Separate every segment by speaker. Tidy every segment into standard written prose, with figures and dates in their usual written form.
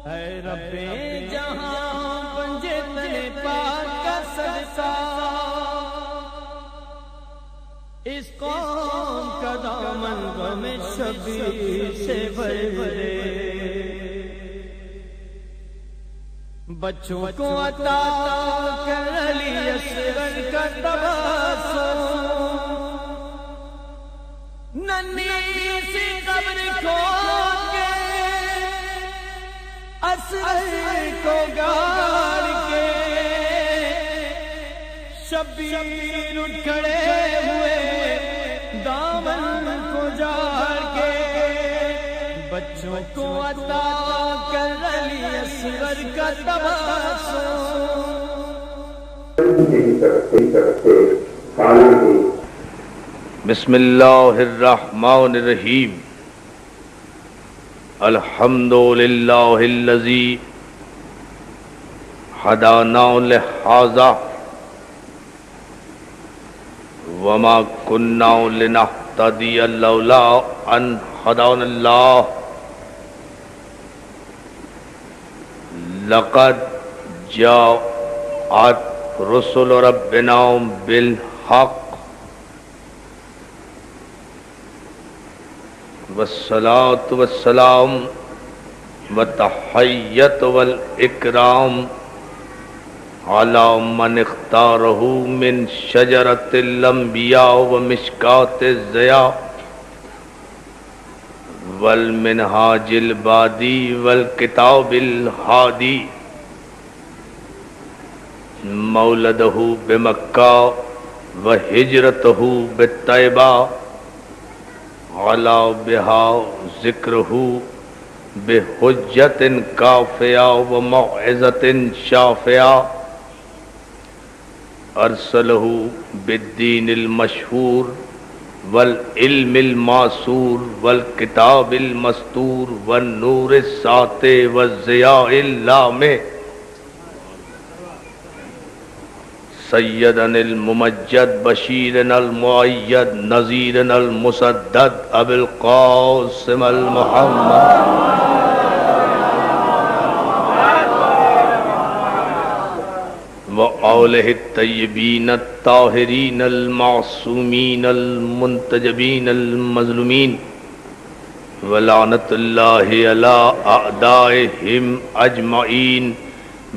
Speaker 1: اے رب جہاں پنجے تنے پاک کا صدقہ، اس قوم کا دامن غم شبیر سے بھر دے، بچوں کو عطا کر علی اصغر کا تبسم، ننھی سی قبر کھود کے اصغر کو گاڑ کے، شبیر اٹھ کھڑے ہوئے دامن کو جاڑ کے، بچوں کو عطا کر علی اصغر کا تبسم۔
Speaker 2: بسم اللہ الرحمن الرحیم، الحمد للہ الذی ہدانا لہذا وما كنا لنهتدی لولا ان ہدانا اللہ، لقد جاءت رسل ربنا بالحق والصلاة والسلام والتحیۃ والاکرام علی من اختارہ من شجرۃ الانبیاء ومشکاۃ الضیاء والمنہاج البادی والکتاب الہادی، مولدہ بمکہ وہجرتہ بالطیبہ، علا بہا ذکرہ بحجت کافیہ وموعظۃ شافیہ، ارسلہ بالدین المشہور والعلم الماثور والکتاب المستور والنور الساطع والضیاء اللامع، سیدنا الممجد بشیرنا المؤید نذیرنا المسدد ابو القاسم المحمد وآلہ الطیبین الطاہرین المعصومین المنتجبین المظلومین، ولعنۃ اللہ علی اعدائہم اجمعین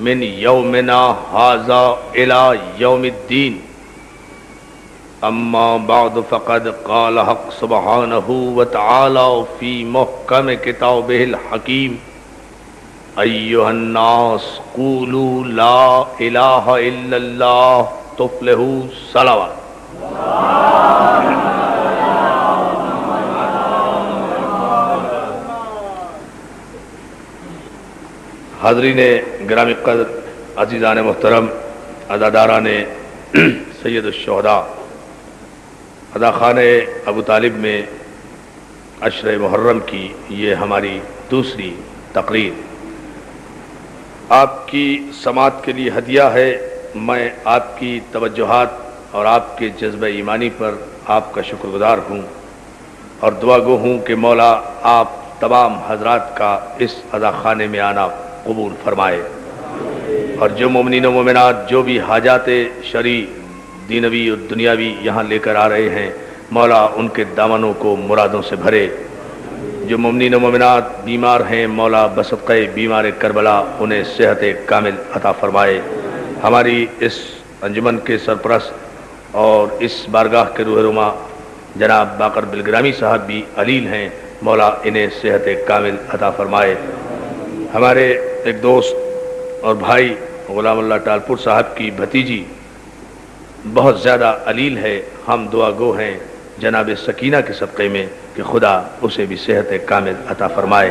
Speaker 2: من یومنا ھذا الی یوم الدین، اما بعد فقد قال حق سبحانہ وتعالی فی محکم کتابہ الحکیم، ایھا الناس قولوا لا الہ الا اللہ تفلحوا، صلوات۔ حاضرین گرامی قدر، عزیزان محترم، اداداران سید الشہداء، اداخانہ ابو طالب میں عشر محرم کی یہ ہماری دوسری تقریر آپ کی سماعت کے لیے ہدیہ ہے۔ میں آپ کی توجہات اور آپ کے جذبہ ایمانی پر آپ کا شکر گزار ہوں، اور دعا گو ہوں کہ مولا آپ تمام حضرات کا اس اداخانے میں آنا قبول فرمائے، اور جو مومنین و مومنات جو بھی حاجات شرعی دینوی اور دنیاوی یہاں لے کر آ رہے ہیں، مولا ان کے دامنوں کو مرادوں سے بھرے۔ جو مومنین و مومنات بیمار ہیں، مولا بصدقہ بیمار کربلا انہیں صحت کامل عطا فرمائے۔ ہماری اس انجمن کے سرپرست اور اس بارگاہ کے روح رما جناب باقر بلگرامی صاحب بھی علیل ہیں، مولا انہیں صحت کامل عطا فرمائے۔ ہمارے ایک دوست اور بھائی غلام اللہ ٹالپور صاحب کی بھتیجی بہت زیادہ علیل ہے، ہم دعا گو ہیں جناب سکینہ کے صدقے میں کہ خدا اسے بھی صحت کامل عطا فرمائے۔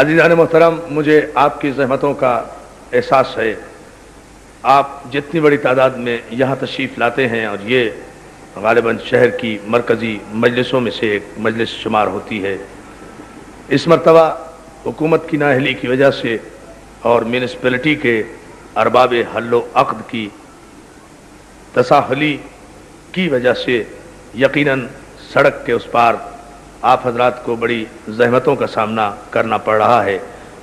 Speaker 2: عزیزان محترم، مجھے آپ کی زحمتوں کا احساس ہے، آپ جتنی بڑی تعداد میں یہاں تشریف لاتے ہیں، اور یہ غالباً شہر کی مرکزی مجلسوں میں سے ایک مجلس شمار ہوتی ہے۔ اس مرتبہ حکومت کی نااہلی کی وجہ سے اور میونسپلٹی کے ارباب حل و عقد کی تساہلی کی وجہ سے یقیناً سڑک کے اس پار آپ حضرات کو بڑی زحمتوں کا سامنا کرنا پڑ رہا ہے،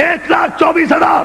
Speaker 2: 1,24,000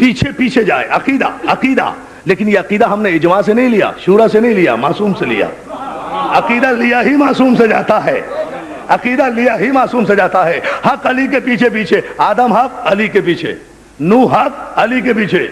Speaker 2: پیچھے پیچھے جائے. عقیدہ لیکن یہ عقیدہ ہم نے اجماع سے نہیں لیا, شورا سے نہیں لیا, معصوم سے لیا. عقیدہ لیا ہی معصوم سے جاتا ہے, عقیدہ لیا ہی معصوم سے جاتا ہے. حق علی کے پیچھے پیچھے, آدم حق علی کے پیچھے, نوح حق علی کے پیچھے,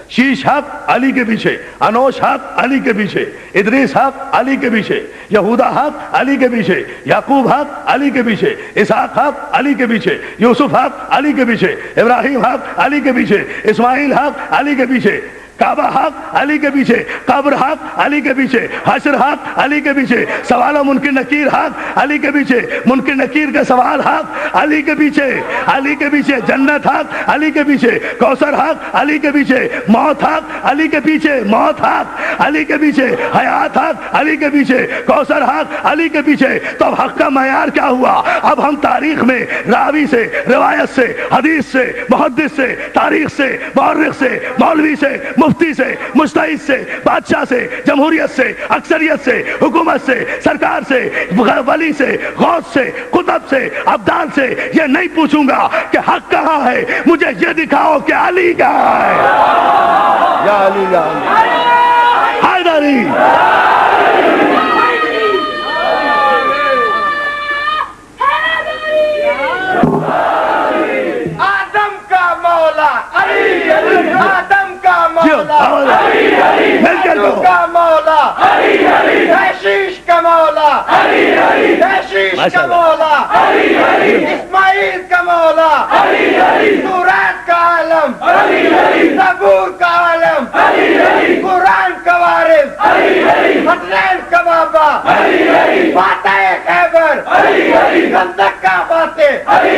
Speaker 2: شیش حق علی کے پیچھے, انوش حق علی کے پیچھے, ادریس حق علی کے پیچھے, یہودا حق علی کے پیچھے, یعقوب حق علی کے پیچھے, اسحاق حق علی کے پیچھے, یوسف حق علی کے پیچھے, ابراہیم حق علی کے پیچھے, اسماعیل حق علی کے پیچھے, کعبہ حق علی کے پیچھے, قبر حق علی کے پیچھے, حشر حق علی کے پیچھے, سوال و منکر نکیر حق علی کے پیچھے, منکر نکیر کا سوال حق علی کے پیچھے, علی کے پیچھے, جنت حق علی کے پیچھے, کوثر حق علی کے پیچھے, موت حق علی کے پیچھے, موت حق علی کے پیچھے, حیات حق علی کے پیچھے, کوثر حق علی کے پیچھے. تو اب حق کا معیار کیا ہوا؟ اب ہم تاریخ میں راوی سے, روایت سے, حدیث سے, محدث سے, تاریخ سے, مورخ سے, مولوی سے, مفتی سے, مجتہد سے, بادشاہ سے, جمہوریت سے, اکثریت سے, حکومت سے, سرکار سے, ولی سے, غوث سے, قطب سے, ابدال سے یہ نہیں پوچھوں گا کہ حق کہاں ہے, مجھے یہ دکھاؤ کہ علی کہاں ہے. یا علی یا حیدری.
Speaker 1: آدم کا مولا علی, آدم کا مولا علی, کا مولا علی, شیش کا مولا علی, شیش کا مولا علی, اسماعیل کا مولا علی, تورات کا عالم علی, زبور کا عالم علی, قرآن کا وارث علی, حسنین کا بابا علی, فاتح خیبر علی, گندک کا فاتح علی,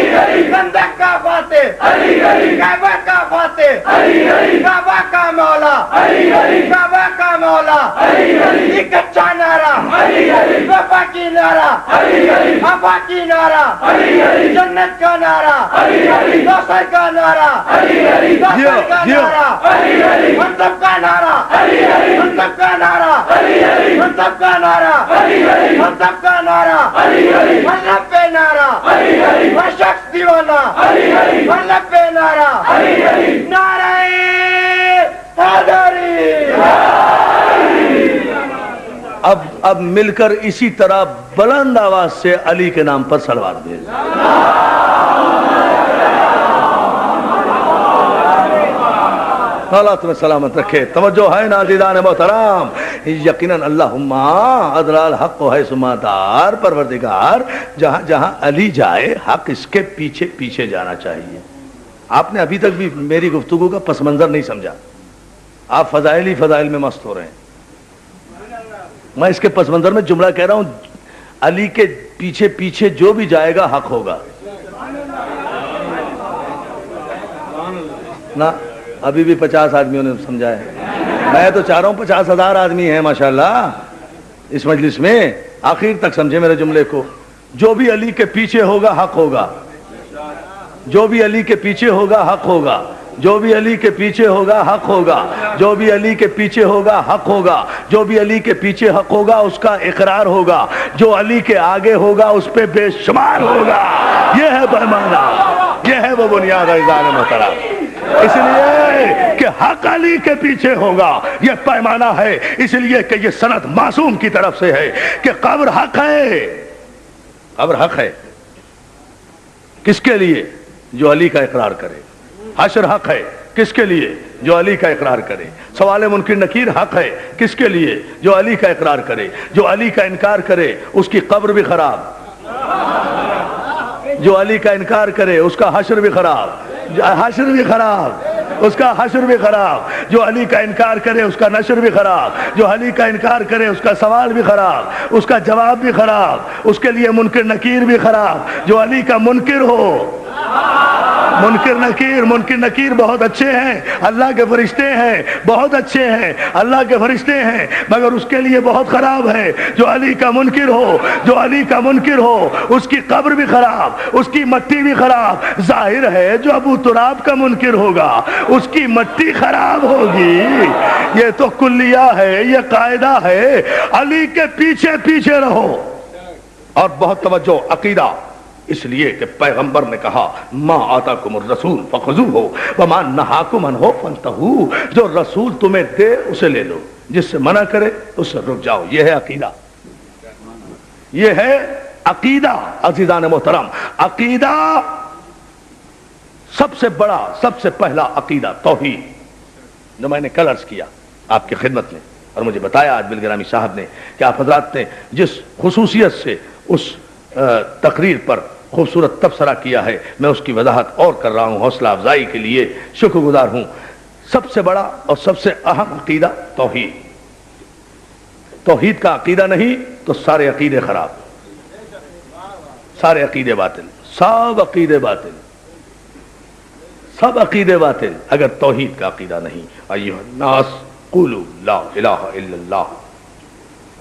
Speaker 1: گندک کا فاتح علی, خیبر کا فاتح علی, کعبہ کا مولا علی, کعبہ کا مولا علی, ایک اچھا نعرہ علی, وفا کی نعرہ علی, وفا کی نعرہ علی, جنت کا نعرہ علی, کوثر کا نعرہ علی, کوثر کا نعرہ علی, منصب کا نعرہ علی, منصب کا نعرہ علی, منصب کا نعرہ علی, منصب کا نعرہ علی, مطلب پہ نعرہ علی, وہ شخص دیوانہ علی, مطلب پہ نعرہ علی, نعرہ حیدری.
Speaker 2: اب مل کر اسی طرح بلند آواز سے علی کے نام پر صلوات بھیج. اللہ تمہیں سلامت رکھے. توجہ ہے ناظرین محترم, یقیناً اللہم ادرال حق و ہے سماتار پروردگار, جہاں جہاں علی جائے حق اس کے پیچھے پیچھے جانا چاہیے. آپ نے ابھی تک بھی میری گفتگو کا پس منظر نہیں سمجھا, آپ فضائل ہی فضائل میں مست ہو رہے ہیں. میں اس کے پس منظر میں جملہ کہہ رہا ہوں, علی کے پیچھے پیچھے جو بھی جائے گا حق ہوگا. نہ ابھی بھی 50 آدمیوں نے سمجھا ہے. میں تو چاہ رہا ہوں 50,000 آدمی ہیں ماشاءاللہ اس مجلس میں, آخر تک سمجھے میرے جملے کو. جو بھی علی کے پیچھے ہوگا حق ہوگا, جو بھی علی کے پیچھے ہوگا حق ہوگا, جو بھی علی کے پیچھے ہوگا حق ہوگا, جو بھی علی کے پیچھے ہوگا حق ہوگا, جو بھی علی کے پیچھے حق ہوگا اس کا اقرار ہوگا, جو علی کے آگے ہوگا اس پہ بے شمار ہوگا. یہ ہے پیمانہ, یہ ہے وہ بنیاد عزیزان محترم. اس لیے کہ حق علی کے پیچھے ہوگا یہ پیمانہ ہے, اس لیے کہ یہ سند معصوم کی طرف سے ہے کہ قبر حق ہے. قبر حق ہے کس کے لیے؟ جو علی کا اقرار کرے. حشر حق ہے کس کے لیے؟ جو علی کا اقرار کرے. سوال منکر نکیر حق ہے کس کے لیے؟ جو علی کا اقرار کرے. جو علی کا انکار کرے اس کی قبر بھی خراب, جو علی کا انکار کرے اس کا حشر بھی خراب, حشر بھی خراب, اس کا حشر بھی خراب. جو علی کا انکار کرے اس کا نشر بھی خراب, جو علی کا انکار کرے اس کا سوال بھی خراب, اس کا جواب بھی خراب, اس کے لیے منکر نکیر بھی خراب. جو علی کا منکر ہو, منکر نکیر بہت اچھے ہیں, اللہ کے فرشتے ہیں, بہت اچھے ہیں, اللہ کے فرشتے ہیں, مگر اس کے لیے بہت خراب ہے. جو علی کا منکر ہو, جو علی کا منکر ہو اس کی قبر بھی خراب, اس کی مٹی بھی خراب. ظاہر ہے جو ابو تراب کا منکر ہوگا اس کی مٹی خراب ہوگی. یہ تو کلیہ ہے, یہ قاعدہ ہے. علی کے پیچھے پیچھے رہو. اور بہت توجہ, عقیدہ اس لیے کہ پیغمبر نے کہا ما آتاکم الرسول فخذوہ وما نہاکم عنہ فانتہوا، جو رسول تمہیں دے اسے لے لو، جس سے منع کرے اس سے رک جاؤ. یہ ہے عقیدہ، یہ ہے عقیدہ. عزیزان محترم، عقیدہ سب سے بڑا، سب سے پہلا عقیدہ توحید، جو میں نے کل عرض کیا آپ کی خدمت میں، اور مجھے بتایا آج بالگرامی صاحب نے کہ آپ حضرات نے جس خصوصیت سے اس تقریر پر خوبصورت تبصرہ کیا ہے، میں اس کی وضاحت اور کر رہا ہوں، حوصلہ افزائی کے لیے شکر گزار ہوں. سب سے بڑا اور سب سے اہم عقیدہ توحید. توحید کا عقیدہ نہیں تو سارے عقیدے خراب، سارے عقیدے باطل، سب عقیدے باطل، سب عقیدے باطل اگر توحید کا عقیدہ نہیں. ایھا الناس قولوا لا الہ الا اللہ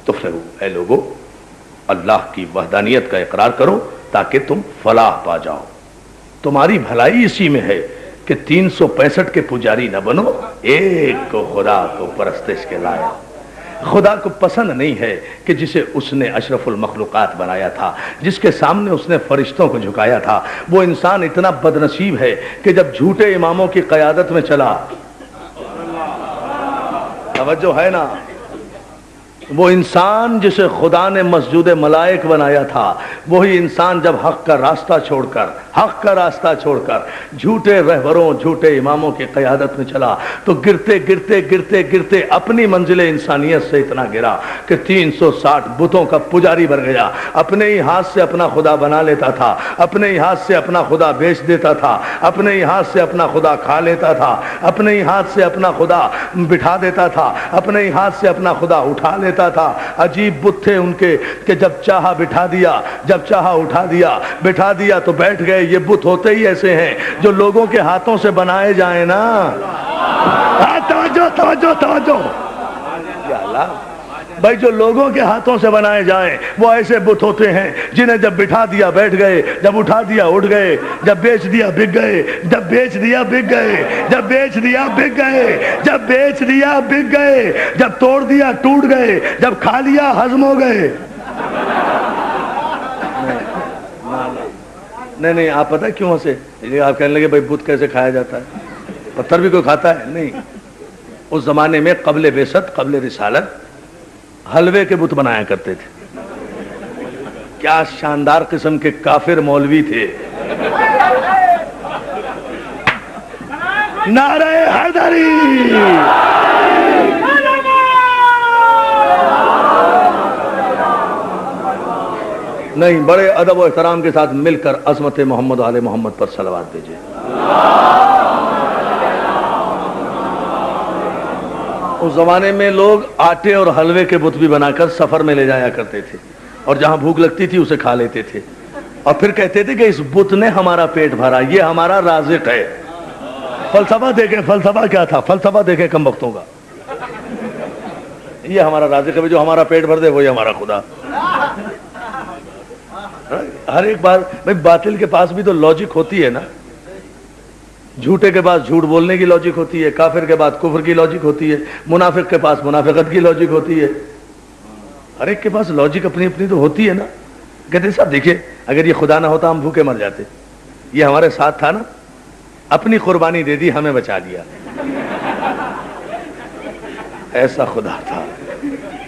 Speaker 2: تفلحوا، اے لوگو اللہ کی وحدانیت کا اقرار کرو تاکہ تم فلاح پا جاؤ. تمہاری بھلائی اسی میں ہے کہ 365 کے پجاری نہ بنو، ایک کو خدا کو پرستش کے لایا. خدا کو پسند نہیں ہے کہ جسے اس نے اشرف المخلوقات بنایا تھا، جس کے سامنے اس نے فرشتوں کو جھکایا تھا، وہ انسان اتنا بدنصیب ہے کہ جب جھوٹے اماموں کی قیادت میں چلا، توجہ ہے نا، وہ انسان جسے خدا نے مسجود ملائک بنایا تھا، وہی انسان جب حق کا راستہ چھوڑ کر جھوٹے رہبروں، جھوٹے اماموں کی قیادت میں چلا تو گرتے گرتے گرتے گرتے اپنی منزل انسانیت سے اتنا گرا کہ 360 بتوں کا پجاری بن گیا. اپنے ہی ہاتھ سے اپنا خدا بنا لیتا تھا، اپنے ہی ہاتھ سے اپنا خدا بیچ دیتا تھا، اپنے ہی ہاتھ سے اپنا خدا کھا لیتا تھا، اپنے ہی ہاتھ سے اپنا خدا بٹھا دیتا تھا، اپنے ہی ہاتھ سے اپنا خدا اٹھا لیتا تھا. عجیب بت تھے ان کے کہ جب چاہا بٹھا دیا، جب چاہا اٹھا دیا، بٹھا دیا تو بیٹھ گئے. یہ بت ہوتے ہی ایسے ہیں جو لوگوں کے ہاتھوں سے بنائے جائیں نا. توجہ توجہ توجہ، یا اللہ بھائی، جو لوگوں کے ہاتھوں سے بنائے جائیں وہ ایسے بت ہوتے ہیں جنہیں جب بٹھا دیا بیٹھ گئے، جب اٹھا دیا اٹھ گئے، جب بیچ دیا بک گئے، جب بیچ دیا بک گئے، جب بیچ دیا بک گئے، جب بیچ دیا بک گئے، جب توڑ دیا ٹوٹ گئے، جب کھا لیا ہضم ہو گئے. نہیں آپ پتہ کیوں ہنسے؟ آپ کہنے لگے بھائی بت کیسے کھایا جاتا ہے؟ پتھر بھی کوئی کھاتا ہے؟ نہیں. اس زمانے میں قبل بعثت، قبل رسالت حلوے کے بت بنایا کرتے تھے. کیا شاندار قسم کے کافر مولوی تھے. نعرہ حیدری، نہیں، بڑے ادب و احترام کے ساتھ مل کر عظمت محمد و آل محمد پر صلوات بھیجیں. اس زمانے میں لوگ آٹے اور حلوے کے بت بھی بنا کر سفر میں لے جایا کرتے تھے، اور جہاں بھوک لگتی تھی اسے کھا لیتے تھے، اور پھر کہتے تھے کہ اس بت نے ہمارا پیٹ بھرا، یہ ہمارا رازق ہے. فلسفہ دیکھیں، فلسفہ کیا تھا؟ فلسفہ دیکھیں کم وقتوں کا. یہ ہمارا رازق ہے، جو ہمارا پیٹ بھر دے وہی ہمارا خدا. ہر ایک بار بھائی باطل کے پاس بھی تو لاجک ہوتی ہے نا. جھوٹے کے پاس جھوٹ بولنے کی لاجک ہوتی ہے، کافر کے پاس کفر کی لاجک ہوتی ہے، منافق کے پاس منافقت کی لاجک ہوتی ہے. ہر ایک کے پاس لاجک اپنی اپنی تو ہوتی ہے نا. کہتے ہیں صاحب دیکھیے، اگر یہ خدا نہ ہوتا ہم بھوکے مر جاتے، یہ ہمارے ساتھ تھا نا، اپنی قربانی دے دی، ہمیں بچا دیا، ایسا خدا تھا.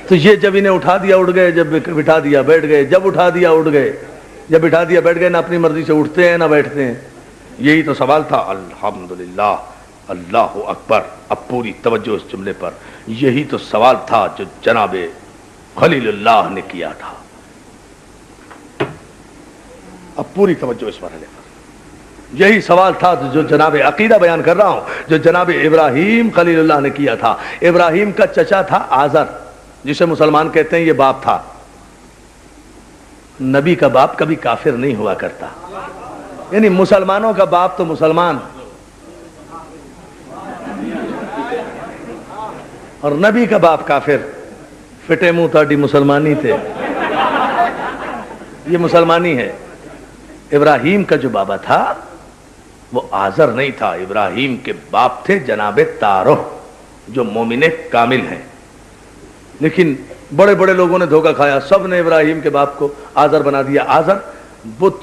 Speaker 2: تو یہ جب انہیں اٹھا دیا اٹھ گئے، جب بٹھا دیا بیٹھ گئے، جب اٹھا دیا اٹھ گئے، جب بٹھا دیا بیٹھ گئے، نہ اپنی مرضی سے اٹھتے ہیں نہ بیٹھتے ہیں. یہی تو سوال تھا. الحمدللہ، اللہ اکبر. اب پوری توجہ اس جملے پر. یہی تو سوال تھا جو جناب خلیل اللہ نے کیا تھا. اب پوری توجہ اس مرحلے پر. یہی سوال تھا جو جناب عقیدہ بیان کر رہا ہوں، جو جناب ابراہیم خلیل اللہ نے کیا تھا. ابراہیم کا چچا تھا آزر، جسے مسلمان کہتے ہیں، یہ باپ تھا. نبی کا باپ کبھی کافر نہیں ہوا کرتا، یعنی مسلمانوں کا باپ تو مسلمان، اور نبی کا باپ کافر. فٹے منہ تاڑی مسلمانی تھے، یہ مسلمانی ہے. ابراہیم کا جو بابا تھا وہ آزر نہیں تھا. ابراہیم کے باپ تھے جناب تارح، جو مومن کامل ہیں. لیکن بڑے بڑے لوگوں نے دھوکہ کھایا، سب نے ابراہیم کے باپ کو آزر بنا دیا. آزر بت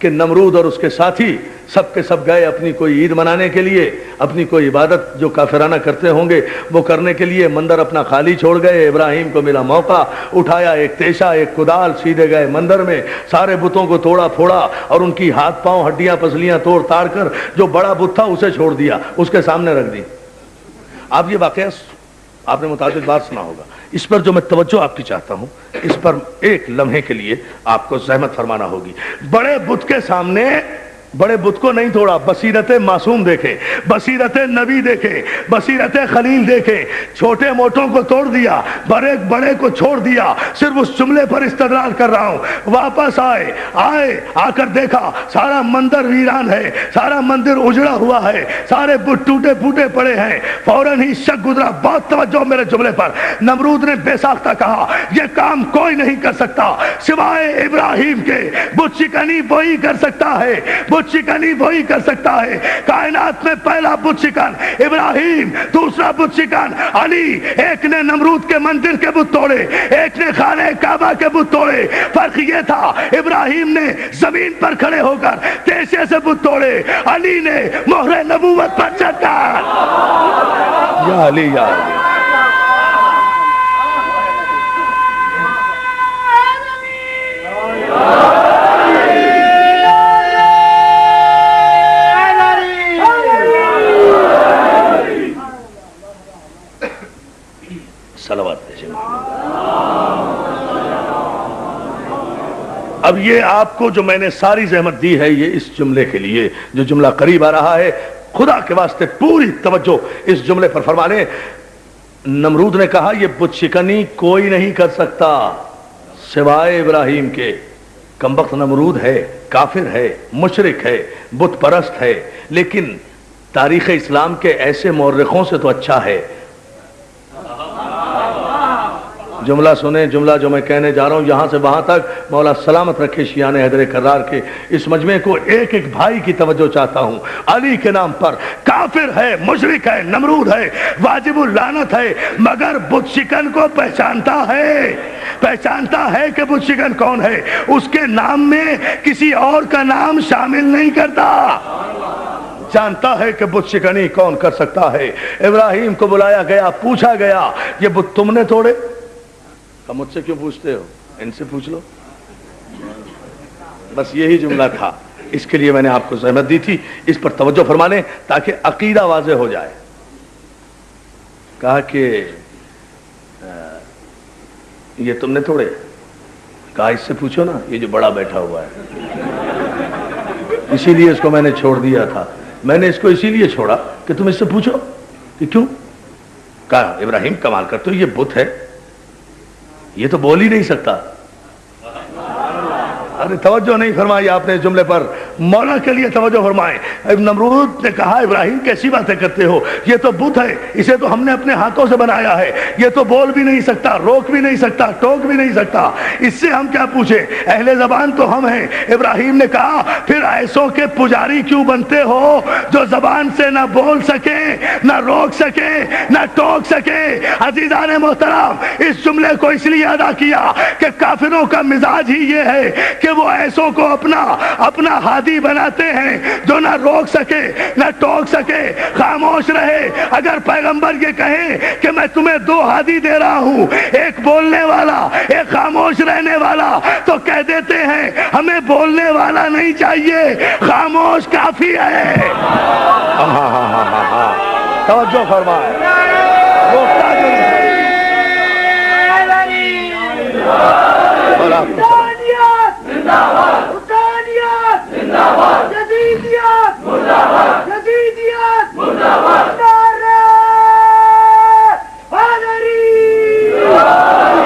Speaker 2: کہ نمرود اور اس کے ساتھی سب کے سب گئے اپنی کوئی عید منانے کے لیے، اپنی کوئی عبادت جو کافرانہ کرتے ہوں گے وہ کرنے کے لیے مندر اپنا خالی چھوڑ گئے۔ ابراہیم کو ملا موقع، اٹھایا ایک تیشا ایک کدال، سیدھے گئے مندر میں، سارے بتوں کو توڑا پھوڑا اور ان کی ہاتھ پاؤں ہڈیاں پسلیاں توڑ تاڑ کر جو بڑا بت تھا اسے چھوڑ دیا، اس کے سامنے رکھ دی۔ آپ یہ واقعہ آپ نے متعدد بار سنا ہوگا، اس پر جو میں توجہ آپ کی چاہتا ہوں، اس پر ایک لمحے کے لیے آپ کو زحمت فرمانا ہوگی۔ بڑے بت کے سامنے بڑے بت کو نہیں توڑا، بصیرت معصوم دیکھے، بصیرت نبی دیکھے، بصیرت خلیل دیکھے، چھوٹے موٹوں کو توڑ دیا، بڑے کو چھوڑ دیا۔ صرف اس جملے پر استدلال کر رہا ہوں۔ واپس آئے آ کر دیکھا سارا مندر ویران ہے، سارا مندر اجڑا ہوا ہے، سارے بت ٹوٹے پھوٹے پڑے ہیں۔ فوراً ہی شک گزرا، بہت توجہ میرے جملے پر۔ نمرود نے بے ساختہ کہا یہ کام کوئی نہیں کر سکتا سوائے ابراہیم کے، بت شکنی وہی کر سکتا ہے، بت شکنی وہی کر سکتا ہے۔ کائنات میں پہلا بت شکن ابراہیم، دوسرا بت شکن علی۔ ایک نے نمرود کے مندر کے بت توڑے، ایک نے خانہ کعبہ کے بت توڑے۔ فرق یہ تھا ابراہیم نے زمین پر کھڑے ہو کر تیشے سے بت توڑے، علی نے مہر نبوت پر چڑھ کر۔ یا علی یا علی۔ اب یہ آپ کو جو میں نے ساری زحمت دی ہے یہ اس جملے کے لیے جو جملہ قریب آ رہا ہے، خدا کے واسطے پوری توجہ اس جملے پر فرما لیں۔ نمرود نے کہا یہ بت شکنی کوئی نہیں کر سکتا سوائے ابراہیم کے۔ کمبخت نمرود ہے، کافر ہے، مشرک ہے، بت پرست ہے، لیکن تاریخ اسلام کے ایسے مورخوں سے تو اچھا ہے۔ جملہ سنیں، جملہ جو میں کہنے جا رہا ہوں یہاں سے وہاں تک مولا سلامت رکھے شیعان حیدر کرار کے اس مجمع کو ایک ایک بھائی کی توجہ چاہتا ہوں۔ علی کے نام پر کافر ہے، مشرک ہے، نمرود ہے، واجب اللعنت ہے، مگر بت شکن کو پہچانتا ہے کہ بت شکن کون ہے، اس کے نام میں کسی اور کا نام شامل نہیں کرتا، جانتا ہے کہ بت شکنی کون کر سکتا ہے۔ ابراہیم کو بلایا گیا، پوچھا گیا یہ بت تم نے توڑے؟ مجھ سے کیوں پوچھتے ہو، ان سے پوچھ لو۔ بس یہی جملہ تھا، اس کے لیے میں نے آپ کو زحمت دی تھی، اس پر توجہ فرما لیں تاکہ عقیدہ واضح ہو جائے۔ کہا کہ یہ تم نے توڑے؟ کہا اس سے پوچھو نا، یہ جو بڑا بیٹھا ہوا ہے، اسی لیے اس کو میں نے چھوڑ دیا تھا، میں نے اس کو اسی لیے چھوڑا کہ تم اس سے پوچھو کہ کیوں۔ کہا ابراہیم کمال کرتے ہو، یہ بت ہے، یہ تو بول ہی نہیں سکتا۔ ارے توجہ نہیں فرمائی آپ نے اس جملے پر، مولا کے لیے توجہ فرمائیں۔ نمرود نے کہا ابراہیم کیسی باتیں کرتے ہو، یہ تو بت ہے، اسے تو ہم نے اپنے ہاتھوں سے بنایا ہے، یہ تو بول بھی نہیں سکتا، روک بھی نہیں سکتا، ٹوک بھی نہیں سکتا، اس سے ہم کیا پوچھیں، اہل زبان تو ہم ہیں۔ ابراہیم نے کہا پھر ایسوں کے پجاری کیوں بنتے ہو جو زبان سے نہ بول سکے، نہ روک سکے، نہ ٹوک سکے۔ عزیزان محترم، اس جملے کو اس لیے ادا کیا کہ کافروں کا مزاج ہی یہ ہے کہ وہ ایسوں کو اپنا ہادی بناتے ہیں جو نہ روک سکے نہ ٹوک سکے، خاموش رہے۔ اگر پیغمبر یہ کہیں کہ میں تمہیں دو ہادی دے رہا ہوں، ایک بولنے والا ایک خاموش رہنے والا، تو کہہ دیتے ہیں ہمیں بولنے والا نہیں چاہیے، خاموش کافی ہے۔ توجہ فرمائے،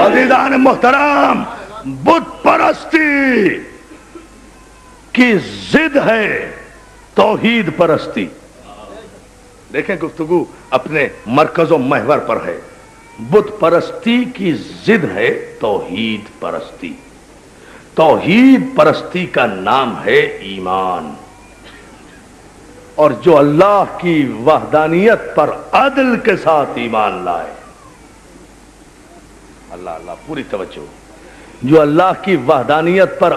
Speaker 2: عزیزان محترم، بت پرستی کی ضد ہے توحید پرستی۔ دیکھیں گفتگو اپنے مرکز و محور پر ہے۔ بت پرستی کی ضد ہے توحید پرستی۔ توحید پرستی کا نام ہے ایمان، اور جو اللہ کی وحدانیت پر عدل کے ساتھ ایمان لائے، اللہ پوری توجہ، جو اللہ کی وحدانیت پر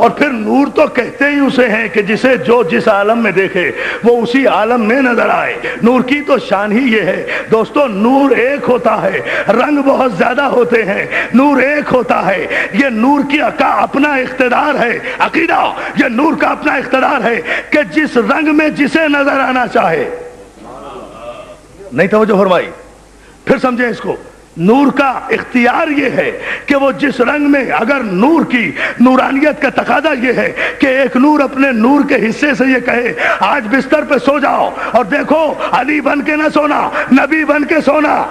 Speaker 3: اور پھر نور تو کہتے ہی اسے ہیں کہ جسے جو جس عالم میں دیکھے وہ اسی عالم میں نظر آئے. نور کی تو شان ہی یہ ہے دوستو. نور ایک ہوتا ہے, رنگ بہت زیادہ ہوتے ہیں, نور ایک ہوتا ہے. یہ نور کا اپنا اقتدار ہے. عقیدہ یہ نور کا اپنا اقتدار ہے کہ جس رنگ میں جسے نظر آنا چاہے. نہیں توجہ فرمائی, پھر سمجھیں اس کو. نور کا اختیار یہ ہے کہ وہ جس رنگ میں, اگر نور کی نورانیت کا تقاضا یہ ہے کہ ایک نور اپنے نور کے حصے سے یہ کہے آج بستر پہ سو جاؤ, اور دیکھو علی بن کے نہ سونا, نبی بن کے سونا.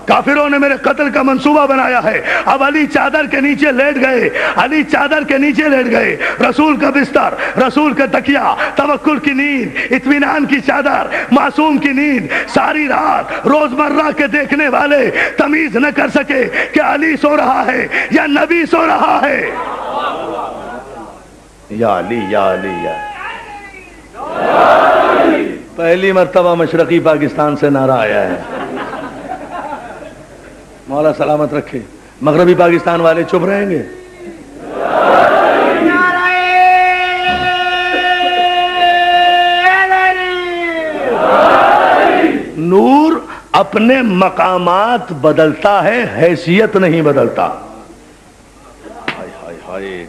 Speaker 3: کافروں نے میرے قتل کا منصوبہ بنایا ہے. اب علی چادر کے نیچے لیٹ گئے, علی چادر کے نیچے لیٹ گئے. رسول کا بستر, رسول کا تکیہ, توکل کی نیند, اطمینان کی چادر, معصوم کی نیند. ساری رات روزمرہ کے دیکھنے والے تمیز نہ کر سکے کہ علی سو رہا ہے یا نبی سو رہا ہے. یا علی یا علی یا پہلی مرتبہ مشرقی پاکستان سے نعرہ آیا ہے. مولا سلامت رکھے. مغربی پاکستان والے چپ رہیں گے؟ نور اپنے مقامات بدلتا ہے, حیثیت نہیں بدلتا. ہائے ہائے ہائے,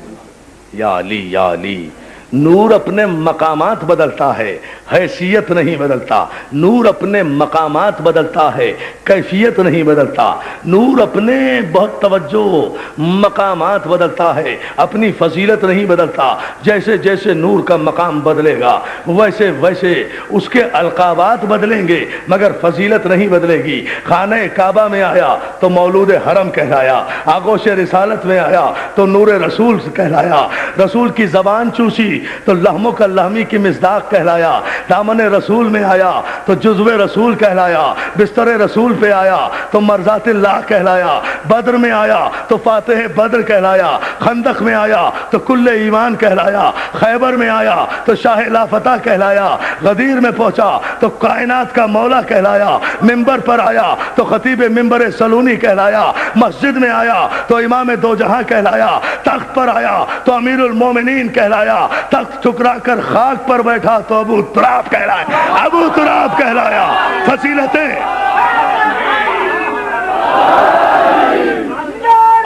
Speaker 3: یا علی یا علی. نور اپنے مقامات بدلتا ہے, حیثیت نہیں بدلتا. نور اپنے مقامات بدلتا ہے, کیفیت نہیں بدلتا. نور اپنے بہت توجہ مقامات بدلتا ہے, اپنی فضیلت نہیں بدلتا. جیسے جیسے نور کا مقام بدلے گا ویسے ویسے اس کے القابات بدلیں گے, مگر فضیلت نہیں بدلے گی. خانہ کعبہ میں آیا تو مولود حرم کہلایا, آغوش رسالت میں آیا تو نور رسول کہلایا. رسول کی زبان چوسی تو لحموں کا لحمی کی مصداق کہلایا. دامن رسول میں آیا تو جزو رسول کہلایا. بستر رسول پہ آیا تو مرضات اللہ کہلایا. بدر میں آیا تو فاتح بدر کہلایا. خندق میں آیا تو کل ایمان کہلایا. خیبر میں آیا تو شاہ لا فتح کہلایا. غدیر میں پہنچا تو کائنات کا مولا کہلایا. ممبر پر آیا تو خطیب ممبر سلونی کہلایا. مسجد میں آیا تو امام دو جہاں کہلایا. تخت پر آیا تو امیر المومنین کہلایا. تخت ٹھکرا کر خاک پر بیٹھا تو ابو تراب کہلایا. ابو تراب کہلایا. فضیلتیں.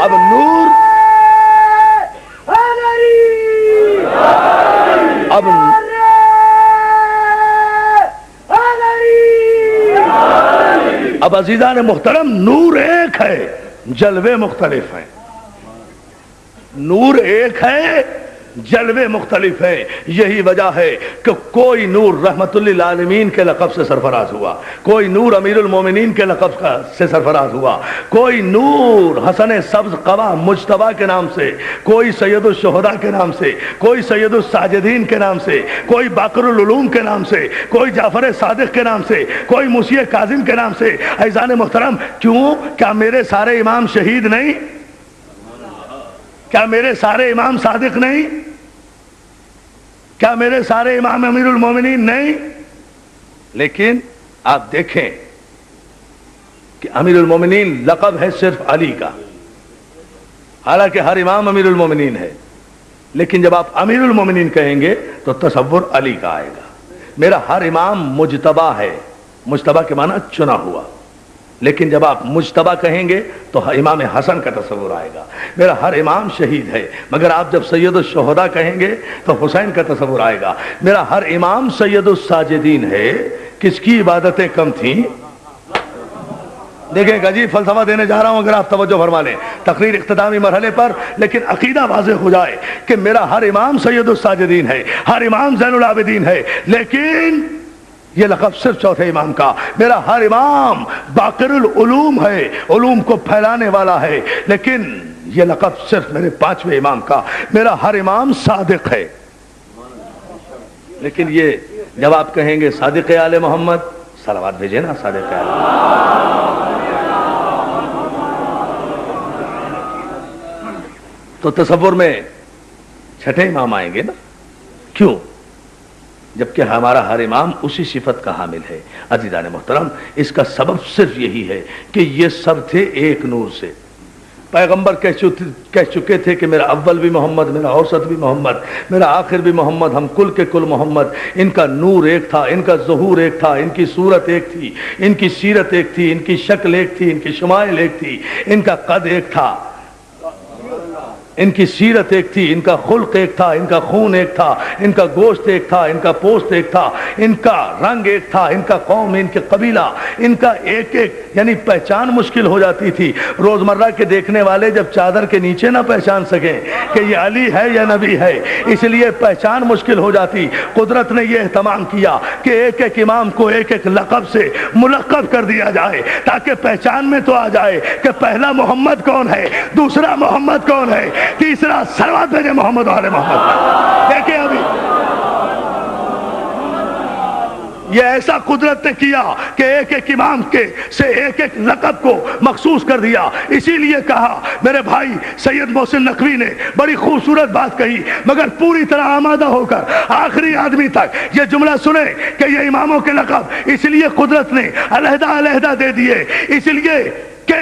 Speaker 3: اب نور اب عزیزان محترم, نور ایک ہے, جلوے مختلف ہیں. نور ایک ہے, جلوے مختلف ہیں. یہی وجہ ہے کہ کوئی نور رحمت للعالمین کے لقب سے سرفراز ہوا, کوئی نور امیر المومنین کے لقب سے سرفراز ہوا, کوئی نور حسن سبز قبا مجتبیٰ کے نام سے, کوئی سید الشہداء کے نام سے, کوئی سید الساجدین کے نام سے, کوئی باقر العلوم کے نام سے, کوئی جعفر صادق کے نام سے, کوئی موسی کاظم کے نام سے. عزیزان محترم, کیوں؟ کیا میرے سارے امام شہید نہیں؟ کیا میرے سارے امام صادق نہیں؟ کیا میرے سارے امام امیر المومنین نہیں؟ لیکن آپ دیکھیں کہ امیر المومنین لقب ہے صرف علی کا, حالانکہ ہر امام امیر المومنین ہے. لیکن جب آپ امیر المومنین کہیں گے تو تصور علی کا آئے گا. میرا ہر امام مجتبیٰ ہے, مجتبیٰ کے معنی چنا ہوا. لیکن جب آپ مجتبیٰ کہیں گے تو امام حسن کا تصور آئے گا. میرا ہر امام شہید ہے, مگر آپ جب سید الشہداء کہیں گے تو حسین کا تصور آئے گا. میرا ہر امام سید الساجدین ہے. کس کی عبادتیں کم تھیں؟ دیکھیں ایک عجیب فلسفہ دینے جا رہا ہوں, اگر آپ توجہ فرما لیں تقریر اختتامی مرحلے پر, لیکن عقیدہ واضح ہو جائے کہ میرا ہر امام سید الساجدین ہے, ہر امام زین العابدین ہے. لیکن یہ لقب صرف چوتھے امام کا. میرا ہر امام باقر العلوم ہے, علوم کو پھیلانے والا ہے. لیکن یہ لقب صرف میرے پانچویں امام کا. میرا ہر امام صادق ہے. لیکن یہ جب آپ کہیں گے صادق آل محمد, صلوات بھیجے نا صادق آل محمد, تو تصور میں چھٹے امام آئیں گے نا. کیوں؟ جبکہ ہمارا ہر امام اسی صفت کا حامل ہے. عزیزان محترم, اس کا سبب صرف یہی ہے کہ یہ سب تھے ایک نور سے. پیغمبر کہہ چکے تھے کہ میرا اول بھی محمد، میرا اوسط بھی محمد، میرا آخر بھی محمد، ہم کل کے کل محمد۔ ان کا نور ایک تھا، ان کا ظہور ایک تھا، ان کی صورت ایک تھی، ان کی سیرت ایک تھی، ان کی شکل ایک تھی، ان کی شمائل ایک تھی، ان کا قد ایک تھا، ان کی سیرت ایک تھی، ان کا خلق ایک تھا، ان کا خون ایک تھا، ان کا گوشت ایک تھا، ان کا پوست ایک تھا، ان کا رنگ ایک تھا، ان کا قوم، ان کے قبیلہ، ان کا ایک ایک، یعنی پہچان مشکل ہو جاتی تھی۔ روزمرہ کے دیکھنے والے جب چادر کے نیچے نہ پہچان سکیں کہ یہ علی ہے یا نبی ہے، اس لیے پہچان مشکل ہو جاتی۔ قدرت نے یہ اہتمام کیا کہ ایک ایک امام کو ایک ایک لقب سے ملقب کر دیا جائے، تاکہ پہچان میں تو آ جائے کہ پہلا محمد کون ہے، دوسرا محمد کون ہے، تیسرا سلوات بھیجے محمد والے محمد۔ دیکھیں ابھی یہ ایسا قدرت نے کیا کہ ایک ایک امام کے سے ایک ایک لقب کو مخصوص کر دیا۔ اسی لیے کہا میرے بھائی سید محسن نقوی نے بڑی خوبصورت بات کہی، مگر پوری طرح آمادہ ہو کر آخری آدمی تک یہ جملہ سنے کہ یہ اماموں کے لقب اس لیے قدرت نے علیحدہ علیحدہ دے دیے، اس لیے کہ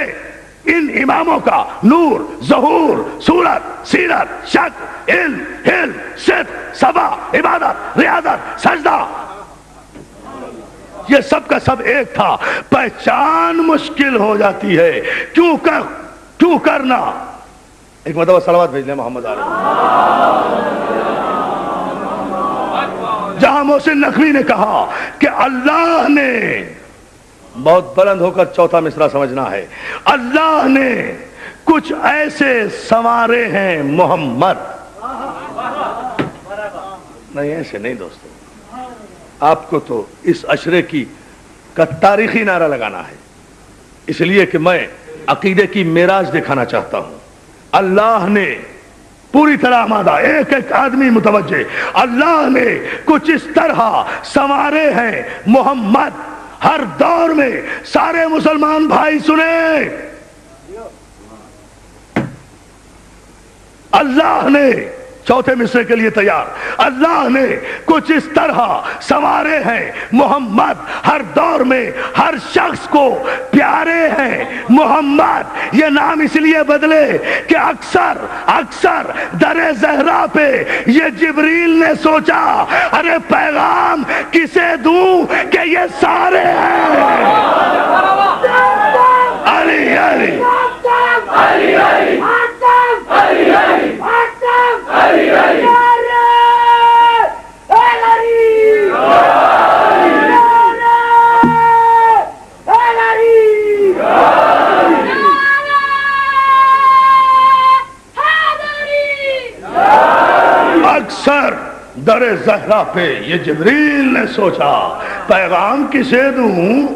Speaker 3: ان اماموں کا نور، ظہور، صورت، سیرت، شک، علم، حلم، صدق، صبا، عبادت، ریاضت، سجدہ، یہ سب کا سب ایک تھا۔ پہچان مشکل ہو جاتی ہے، کیوں کرنا؟ ایک مرتبہ صلوات بھیج لیں محمد علیہ۔ جہاں محسن نقوی نے کہا کہ اللہ نے، بہت بلند ہو کر چوتھا مصرع سمجھنا ہے، اللہ نے کچھ ایسے سنوارے ہیں محمد، نہیں ایسے نہیں دوستو، آپ کو تو اس عشرے کا تاریخی نعرہ لگانا ہے، اس لیے کہ میں عقیدے کی معراج دکھانا چاہتا ہوں۔ اللہ نے پوری طرح آمادہ، ایک ایک آدمی متوجہ، اللہ نے کچھ اس طرح سنوارے ہیں محمد، ہر دور میں سارے مسلمان بھائی سنیں، اللہ نے، چوتھے مصرے کے لیے تیار، اللہ نے کچھ اس طرح سنوارے ہیں محمد، ہر دور میں ہر شخص کو پیارے ہیں محمد۔ یہ نام اس لیے بدلے کہ اکثر در زہرا پہ یہ جبریل نے سوچا ارے پیغام کسے دوں کہ یہ سارے ہیں، علی علی علی علی اکثر در زہرا پہ یہ جبریل نے سوچا پیغام کسے دوں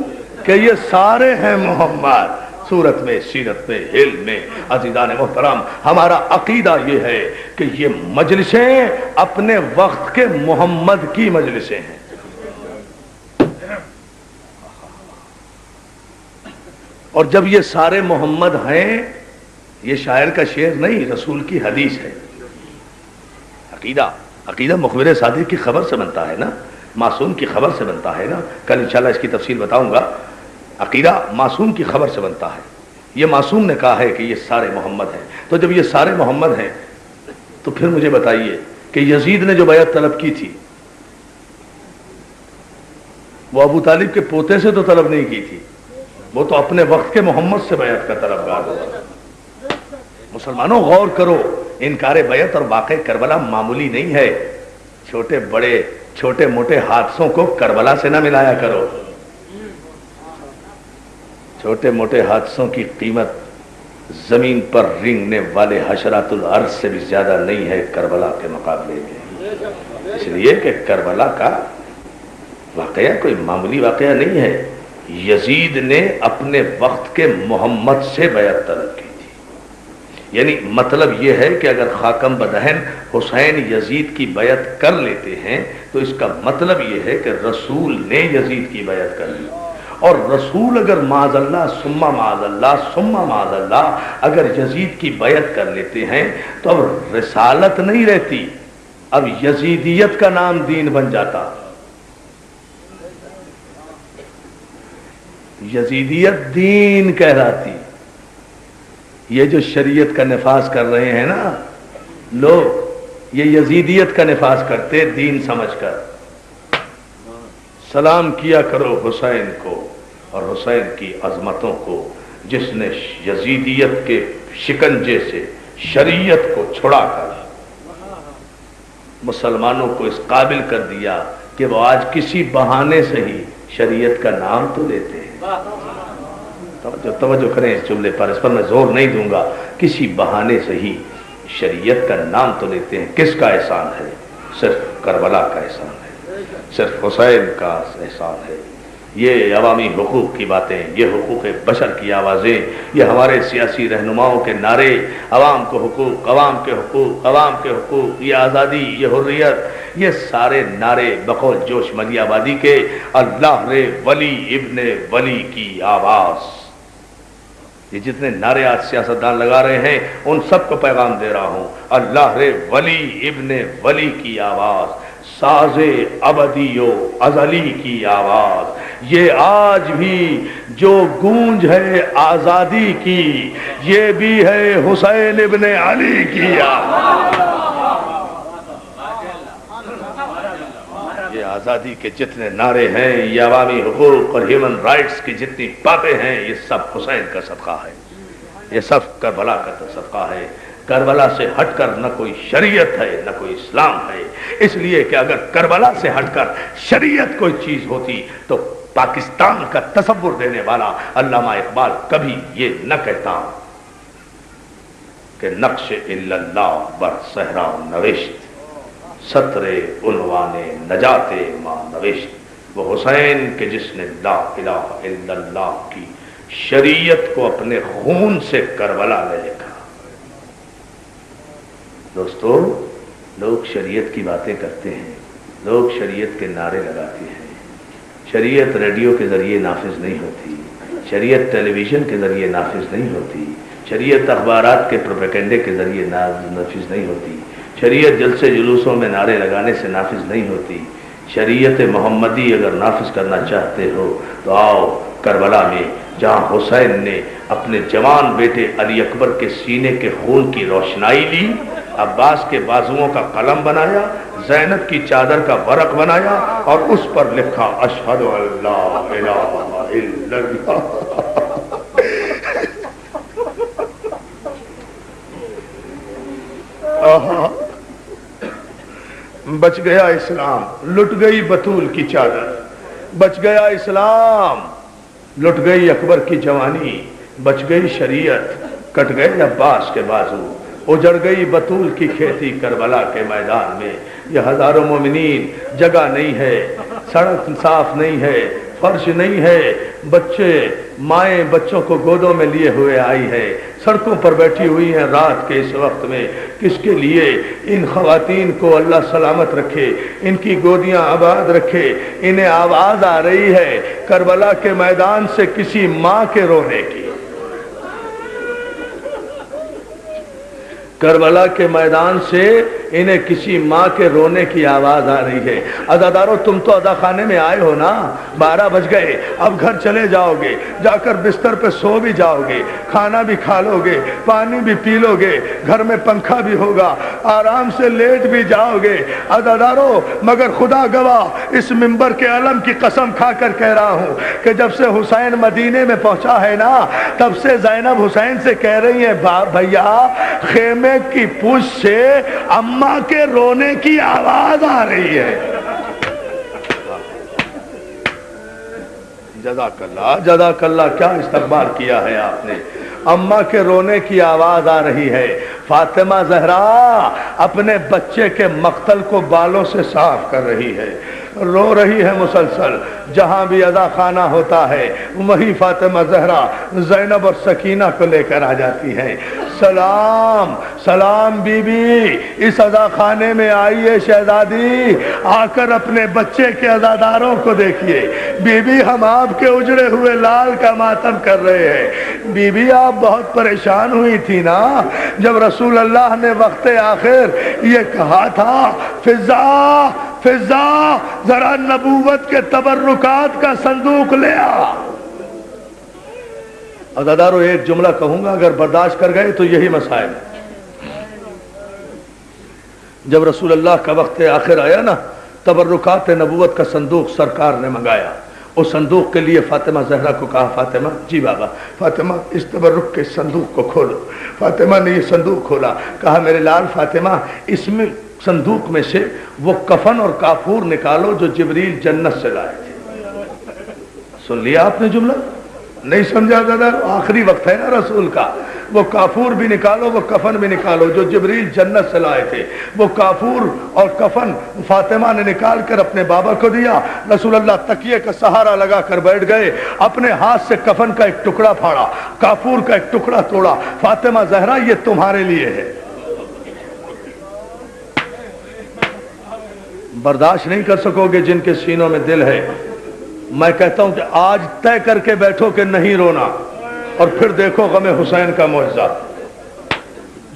Speaker 3: کہ یہ سارے ہیں محمد۔ صورت میں، سیرت میں، علم میں، عزیزان محترم، ہمارا عقیدہ یہ ہے کہ یہ مجلسیں اپنے وقت کے محمد کی مجلسیں ہیں۔ اور جب یہ سارے محمد ہیں، یہ شاعر کا شعر نہیں، رسول کی حدیث ہے۔ عقیدہ مخبر صادق کی خبر سے بنتا ہے نا، معصوم کی خبر سے بنتا ہے نا، کل انشاءاللہ اس کی تفصیل بتاؤں گا۔ عقیدہ معصوم کی خبر سے بنتا ہے، یہ معصوم نے کہا ہے کہ یہ سارے محمد ہیں، تو جب یہ سارے محمد ہیں تو پھر مجھے بتائیے کہ یزید نے جو بیعت طلب کی تھی وہ ابو طالب کے پوتے سے تو طلب نہیں کی تھی، وہ تو اپنے وقت کے محمد سے بیعت کا طلبگار ہوا۔ مسلمانوں غور کرو، انکار بیعت اور واقع کربلا معمولی نہیں ہے، چھوٹے موٹے حادثوں کو کربلا سے نہ ملایا کرو، چھوٹے موٹے حادثوں کی قیمت زمین پر رینگنے والے حشرات الارض سے بھی زیادہ نہیں ہے کربلا کے مقابلے میں، اس لیے کہ کربلا کا واقعہ کوئی معمولی واقعہ نہیں ہے۔ یزید نے اپنے وقت کے محمد سے بیعت طلب کی تھی، یعنی مطلب یہ ہے کہ اگر خاکم بدہن حسین یزید کی بیعت کر لیتے ہیں تو اس کا مطلب یہ ہے کہ رسول نے یزید کی بیعت کر لی، اور رسول اگر معاذ اللہ ثم معاذ اللہ اگر یزید کی بیعت کر لیتے ہیں تو اب رسالت نہیں رہتی، اب یزیدیت کا نام دین بن جاتا، یزیدیت دین کہلاتی، یہ جو شریعت کا نفاذ کر رہے ہیں نا لوگ، یہ یزیدیت کا نفاذ کرتے دین سمجھ کر۔ سلام کیا کرو حسین کو اور حسین کی عظمتوں کو، جس نے یزیدیت کے شکنجے سے شریعت کو چھڑا کر مسلمانوں کو اس قابل کر دیا کہ وہ آج کسی بہانے سے ہی شریعت کا نام تو لیتے ہیں۔ توجہ کریں اس جملے پر، اس پر میں زور نہیں دوں گا۔ کسی بہانے سے ہی شریعت کا نام تو لیتے ہیں۔ کس کا احسان ہے؟ صرف کربلا کا احسان ہے، صرف حسین کا احسان ہے۔ یہ عوامی حقوق کی باتیں، یہ حقوق بشر کی آوازیں، یہ ہمارے سیاسی رہنماؤں کے نعرے، عوام کو حقوق، عوام کے حقوق، عوام کے حقوق، یہ آزادی، یہ حریت، یہ سارے نعرے بقول جوش ملی آبادی کے اللہ رے ولی ابن ولی کی آواز۔ یہ جتنے نعرے آج سیاستدان لگا رہے ہیں ان سب کو پیغام دے رہا ہوں، اللہ رے ولی ابن ولی کی آواز، ساز ابدی و ازلی کی آواز، یہ آج بھی جو گونج ہے آزادی کی، یہ بھی ہے حسین ابن علی کی آواز۔ یہ آزادی کے جتنے نعرے ہیں، یہ عوامی حقوق اور ہیومن رائٹس کی جتنی باتیں ہیں، یہ سب حسین کا صدقہ ہے، یہ سب کربلا کا صدقہ ہے۔ کربلا سے ہٹ کر نہ کوئی شریعت ہے نہ کوئی اسلام ہے، اس لیے کہ اگر کربلا سے ہٹ کر شریعت کوئی چیز ہوتی تو پاکستان کا تصور دینے والا علامہ اقبال کبھی یہ نہ کہتا کہ نقش الا اللہ بر صحرا نوشت، سطر عنوان نجات ماں نوشت۔ وہ حسین کہ جس نے لا الہ الا اللہ کی شریعت کو اپنے خون سے کربلا میں لکھا۔ دوستو، لوگ شریعت کی باتیں کرتے ہیں، لوگ شریعت کے نعرے لگاتے ہیں۔ شریعت ریڈیو کے ذریعے نافذ نہیں ہوتی، شریعت ٹیلی ویژن کے ذریعے نافذ نہیں ہوتی، شریعت اخبارات کے پروپیگنڈے کے ذریعے نافذ نہیں ہوتی، شریعت جلسے جلوسوں میں نعرے لگانے سے نافذ نہیں ہوتی۔ شریعت محمدی اگر نافذ کرنا چاہتے ہو تو آؤ کربلا میں، جہاں حسین نے اپنے جوان بیٹے علی اکبر کے سینے کے خون کی روشنائی لی، عباس کے بازوؤں کا قلم بنایا، زینب کی چادر کا ورق بنایا اور اس پر لکھا اشہد ان لا الہ الا اللہ۔ بچ گیا اسلام، لٹ گئی بطول کی چادر، بچ گیا اسلام، لٹ گئی اکبر کی جوانی، بچ گئی شریعت، کٹ گئے عباس کے بازو، اجڑ گئی بطول کی کھیتی کربلا کے میدان میں۔ یہ ہزاروں مومنین، جگہ نہیں ہے، سڑک صاف نہیں ہے، فرش نہیں ہے، بچے مائیں بچوں کو گودوں میں لیے ہوئے آئی ہے، سڑکوں پر بیٹھی ہوئی ہیں رات کے اس وقت میں۔ کس کے لیے؟ ان خواتین کو اللہ سلامت رکھے، ان کی گودیاں آباد رکھے۔ انہیں آواز آ رہی ہے کربلا کے میدان سے کسی ماں کے رونے کی، کربلا کے میدان سے انہیں کسی ماں کے رونے کی آواز آ رہی ہے۔ عزادارو، تم تو ادا خانے میں آئے ہو نا، 12 بج گئے، اب گھر چلے جاؤ گے، جا کر بستر پہ سو بھی جاؤ گے، کھانا بھی کھا لو گے، پانی بھی پی لو گے، گھر میں پنکھا بھی ہوگا، آرام سے لیٹ بھی جاؤ گے۔ عزادارو، مگر خدا گواہ، اس منبر کے علم کی قسم کھا کر کہہ رہا ہوں کہ جب سے حسین مدینے میں پہنچا ہے نا، تب سے زینب حسین سے کہہ رہی ہیں بھیا خیمے کی پوچھ سے اماں کے رونے کی آواز آ رہی ہے۔ جزاک اللہ، جزاک اللہ، کیا استقبال کیا ہے آپ نے۔ اماں کے رونے کی آواز آ رہی ہے۔ فاطمہ زہرا اپنے بچے کے مقتل کو بالوں سے صاف کر رہی ہے، رو رہی ہے مسلسل۔ جہاں بھی اذا خانہ ہوتا ہے وہی فاطمہ زہرا زینب اور سکینہ کو لے کر آ جاتی ہیں۔ سلام سلام بی بی، اس اذا خانے میں آئیے شہزادی، آ کر اپنے بچے کے عزاداروں کو دیکھیے۔ بی بی، ہم آپ کے اجڑے ہوئے لال کا ماتم کر رہے ہیں۔ بی بی، آپ بہت پریشان ہوئی تھی نا جب رسول اللہ نے وقت آخر یہ کہا تھا فضا فضا ذرا نبوت کے تبرکات کا صندوق لے آ۔ عزادارو ایک جملہ کہوں گا، اگر برداشت کر گئے تو یہی مسائل۔ جب رسول اللہ کا وقت آخر آیا نا، تبرکات نبوت کا صندوق سرکار نے منگایا۔ اس صندوق کے لیے فاطمہ زہرا کو کہا، فاطمہ جی بابا، فاطمہ اس تبرک کے صندوق کو کھولو۔ فاطمہ نے یہ صندوق کھولا، کہا میرے لال فاطمہ، اس میں صندوق میں سے وہ کفن اور کافور نکالو جو جبریل جنت سے لائے تھے۔ سن لیا آپ نے جملہ؟ نہیں سمجھا دادا؟ آخری وقت ہے نا رسول کا، وہ کافور بھی نکالو، وہ کفن بھی نکالو جو جبریل جنت سے لائے تھے۔ وہ کافور اور کفن فاطمہ نے نکال کر اپنے بابا کو دیا۔ رسول اللہ تکیے کا سہارا لگا کر بیٹھ گئے، اپنے ہاتھ سے کفن کا ایک ٹکڑا پھاڑا، کافور کا ایک ٹکڑا توڑا۔ فاطمہ زہرا یہ تمہارے لیے ہے۔ برداشت نہیں کر سکو گے جن کے سینوں میں دل ہے، میں کہتا ہوں کہ آج طے کر کے بیٹھو کہ نہیں رونا، اور پھر دیکھو غم حسین کا معجزہ۔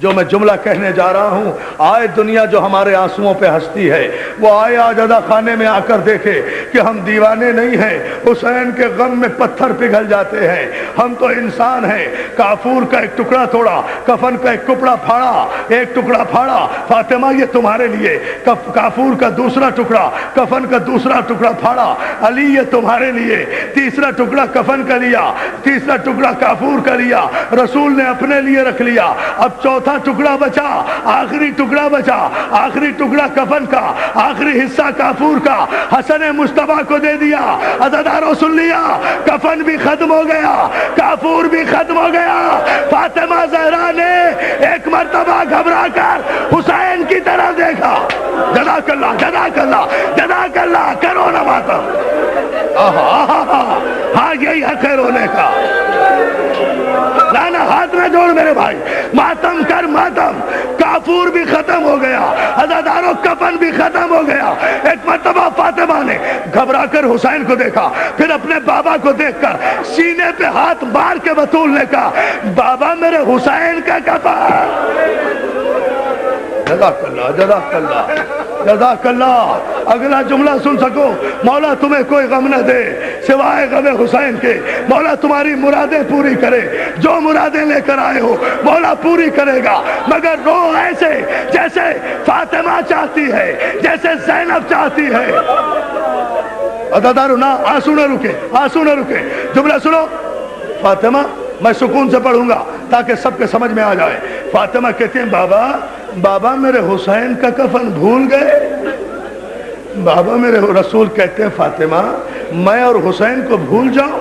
Speaker 3: جو میں جملہ کہنے جا رہا ہوں، آئے دنیا جو ہمارے آنسوؤں پہ ہنستی ہے، وہ آئے آج ادا خانے میں آ کر دیکھے کہ ہم دیوانے نہیں ہیں، حسین کے غم میں پتھر پگھل جاتے ہیں، ہم تو انسان ہیں۔ کافور کا ایک ٹکڑا توڑا، کفن کا ایک ٹکڑا پھاڑا، ایک ٹکڑا پھاڑا، فاطمہ یہ تمہارے لیے، کافور کا دوسرا ٹکڑا، کفن کا دوسرا ٹکڑا پھاڑا، علی یہ تمہارے لیے، تیسرا ٹکڑا کفن کا لیا، تیسرا ٹکڑا کافور کا لیا، رسول نے اپنے لیے رکھ لیا۔ اب چوتھا ٹکڑا بچا، آخری ٹکڑا بچا، آخری ٹکڑا کفن کا، آخری حصہ کافور کا، حسن مصطفیٰ کو دے دیا۔ عزاداروں سن لیا، کفن بھی ختم ہو گیا، کافور بھی ختم ہو گیا۔ فاطمہ زہرا نے ایک مرتبہ گھبرا کر حسین کی طرف دیکھا۔ جزاک اللہ، جزاک اللہ، جزاک اللہ، کرو نا ماتم۔ ہاں یہی حق ہے رونے کا۔ لانا ہاتھ میں جوڑ میرے بھائی، ماتم کر ماتم۔ کافور بھی ختم ہو گیا، عزاداروں کفن بھی ختم ہو گیا۔ ایک مرتبہ فاطمہ نے گھبرا کر حسین کو دیکھا، پھر اپنے بابا کو دیکھ کر سینے پہ ہاتھ مار کے بطول نے کہا، بابا میرے حسین کا کفن۔ جزاک اللہ، جزاک اللہ، جزاک اللہ۔ اگلا جملہ سن سکو، مولا تمہیں کوئی غم نہ دے سوائے غم حسین کے، مولا تمہاری مرادیں پوری کرے، جو مرادیں لے کر آئے ہو مولا پوری کرے گا، مگر رو ایسے جیسے فاطمہ چاہتی ہے، جیسے زینب چاہتی ہے۔ عزادارو نہ آنسو نہ رکے، آنسو نہ رکے۔ جملہ سنو، فاطمہ، میں سکون سے پڑھوں گا تاکہ سب کے سمجھ میں آ جائے۔ فاطمہ کہتے ہیں، بابا بابا میرے حسین کا کفن بھول گئے؟ بابا میرے رسول کہتے ہیں، فاطمہ میں اور حسین کو بھول جاؤں؟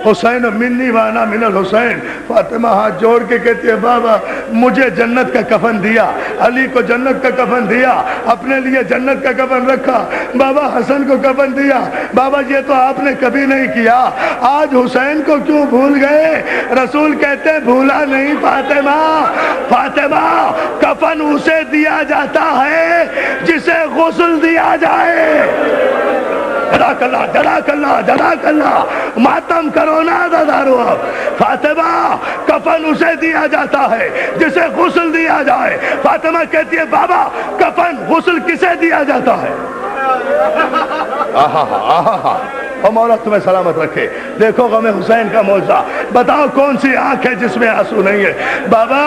Speaker 3: حسین منی وانا من الحسین۔ فاطمہ ہاتھ جوڑ کے کہتی ہے، بابا مجھے جنت کا کفن دیا، علی کو جنت کا کفن دیا، اپنے لیے جنت کا کفن رکھا، بابا حسن کو کفن دیا، بابا یہ تو آپ نے کبھی نہیں کیا، آج حسین کو کیوں بھول گئے؟ رسول کہتے ہیں، بھولا نہیں فاطمہ، فاطمہ کفن اسے دیا جاتا ہے جسے غسل دیا جائے۔ جزاک اللہ، جزاک اللہ، جزاک اللہ۔ ماتم کرو نا عزادارو۔ فاطمہ کفن اسے دیا جاتا ہے جسے غسل دیا جائے۔ فاطمہ کہتی ہے، بابا کفن غسل کسے دیا جاتا ہے؟ اور مولا تمہیں سلامت رکھے۔ دیکھو غم حسین کا معجزہ، بتاؤ کون سی آنکھ ہے جس میں آنسو نہیں ہے؟ بابا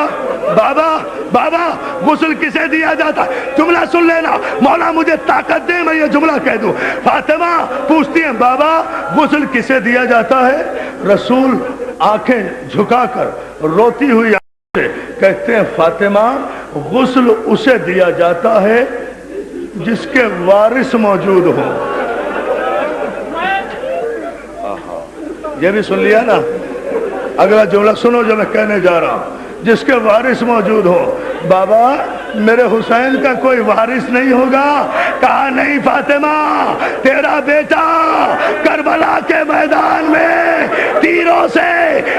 Speaker 3: بابا بابا غسل کسے دیا جاتا ہے؟ جملہ سن لینا، مولا مجھے طاقت دے میں یہ جملہ کہہ دوں۔ فاطمہ پوچھتی ہیں، بابا غسل کسے دیا جاتا ہے؟ رسول آنکھیں جھکا کر روتی ہوئی آنکھیں سے کہتے ہیں، فاطمہ غسل اسے دیا جاتا ہے جس کے وارث موجود ہوں۔ یہ بھی سن لیا نا؟ اگلا جملہ سنو جو میں کہنے جا رہا ہوں، جس کے وارث موجود ہو۔ بابا میرے حسین کا کوئی وارث نہیں ہوگا؟ کہا نہیں فاطمہ، تیرا بیٹا کربلا کے میدان میں تیروں سے،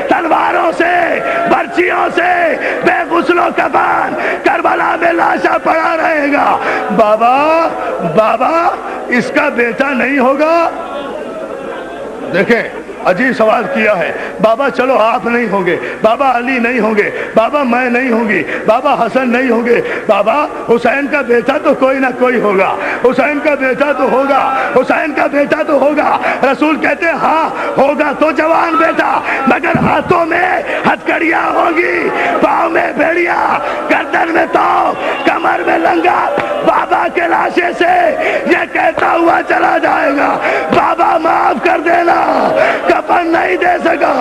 Speaker 3: تلواروں سے، برچیوں سے بے غسل و کفن کربلا میں لاشا پڑا رہے گا۔ بابا بابا اس کا بیٹا نہیں ہوگا؟ دیکھیں عجیب سوال کیا ہے بابا چلو آپ نہیں ہوں گے، بابا علی نہیں ہوں گے، بابا میں نہیں ہوں گی، بابا حسن نہیں ہوں گے، بابا حسین کا بیٹا تو کوئی نہ کوئی ہوگا، حسین کا بیٹا تو ہوگا، حسین کا بیٹا تو ہوگا۔ رسول کہتے ہیں ہاں ہوگا تو جوان بیٹا، مگر ہاتھوں میں ہتھکڑیاں ہوگی، پاؤں میں بھیڑیا، گردن میں تو، کمر میں لنگا، بابا کے لاشے سے یہ کہتا ہوا چلا جائے گا بابا معاف کر دینا، کفن نہیں دے سکا۔